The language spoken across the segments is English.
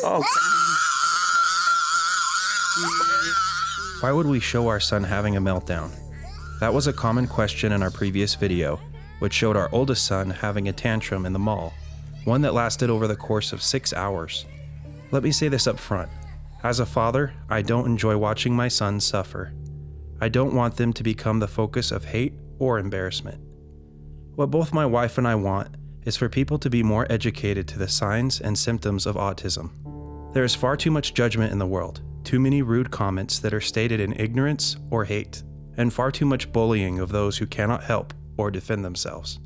Oh. Why would we show our son having a meltdown? That was a common question in our previous video, which showed our oldest son having a tantrum in the mall, one that lasted over the course of 6 hours. Let me say this up front. As a father, I don't enjoy watching my sons suffer. I don't want them to become the focus of hate or embarrassment. What both my wife and I want is for people to be more educated to the signs and symptoms of autism. There is far too much judgment in the world, too many rude comments that are stated in ignorance or hate, and far too much bullying of those who cannot help or defend themselves.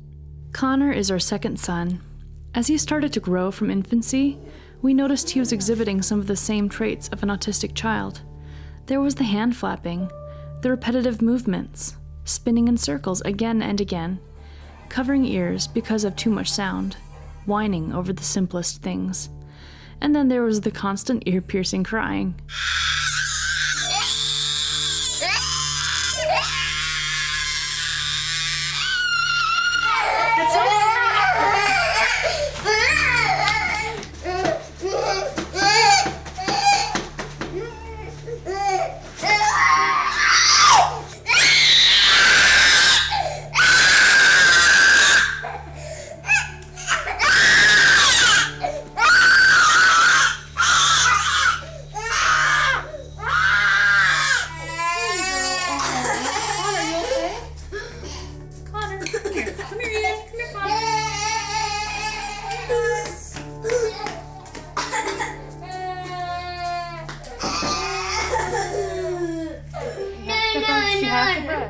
Connor is our second son. As he started to grow from infancy, we noticed he was exhibiting some of the same traits of an autistic child. There was the hand flapping, the repetitive movements, spinning in circles again and again, covering ears because of too much sound, whining over the simplest things. And then there was the constant ear-piercing crying.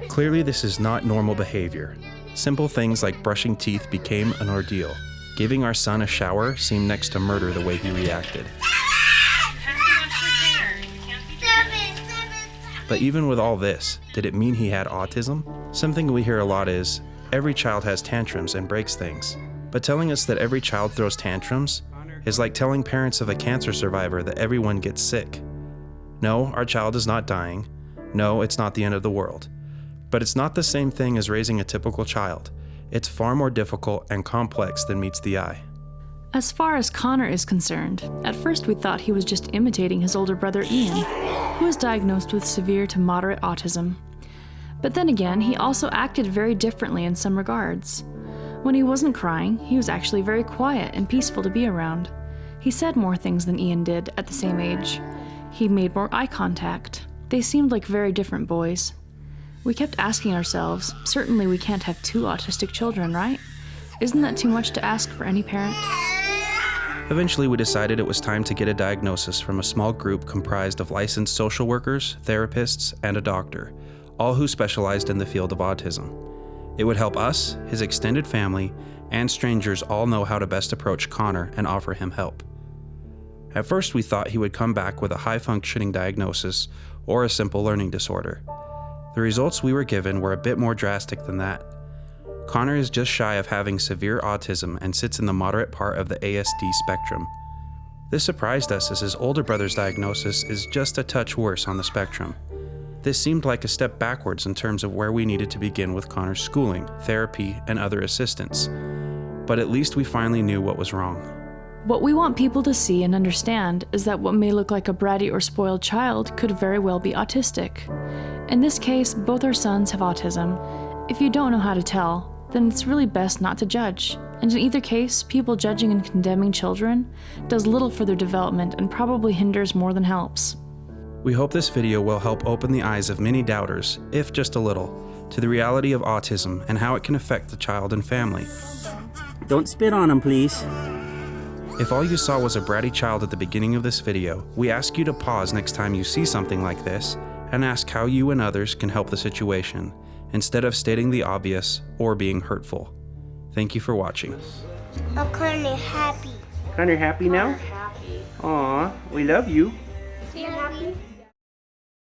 Clearly, this is not normal behavior. Simple things like brushing teeth became an ordeal. Giving our son a shower seemed next to murder the way he reacted. But even with all this, did it mean he had autism? Something we hear a lot is, every child has tantrums and breaks things. But telling us that every child throws tantrums is like telling parents of a cancer survivor that everyone gets sick. No, our child is not dying. No, it's not the end of the world. But it's not the same thing as raising a typical child. It's far more difficult and complex than meets the eye. As far as Connor is concerned, at first we thought he was just imitating his older brother Ian, who was diagnosed with severe to moderate autism. But then again, he also acted very differently in some regards. When he wasn't crying, he was actually very quiet and peaceful to be around. He said more things than Ian did at the same age. He made more eye contact. They seemed like very different boys. We kept asking ourselves, certainly we can't have 2 autistic children, right? Isn't that too much to ask for any parent? Eventually, we decided it was time to get a diagnosis from a small group comprised of licensed social workers, therapists, and a doctor, all who specialized in the field of autism. It would help us, his extended family, and strangers all know how to best approach Connor and offer him help. At first, we thought he would come back with a high-functioning diagnosis or a simple learning disorder. The results we were given were a bit more drastic than that. Connor is just shy of having severe autism and sits in the moderate part of the ASD spectrum. This surprised us as his older brother's diagnosis is just a touch worse on the spectrum. This seemed like a step backwards in terms of where we needed to begin with Connor's schooling, therapy, and other assistance. But at least we finally knew what was wrong. What we want people to see and understand is that what may look like a bratty or spoiled child could very well be autistic. In this case, both our sons have autism. If you don't know how to tell, then it's really best not to judge. And in either case, people judging and condemning children does little for their development and probably hinders more than helps. We hope this video will help open the eyes of many doubters, if just a little, to the reality of autism and how it can affect the child and family. Don't spit on him, please. If all you saw was a bratty child at the beginning of this video, we ask you to pause next time you see something like this and ask how you and others can help the situation, instead of stating the obvious or being hurtful. Thank you for watching. I'm kind of happy. Connor happy now? Happy. Aw, we love you.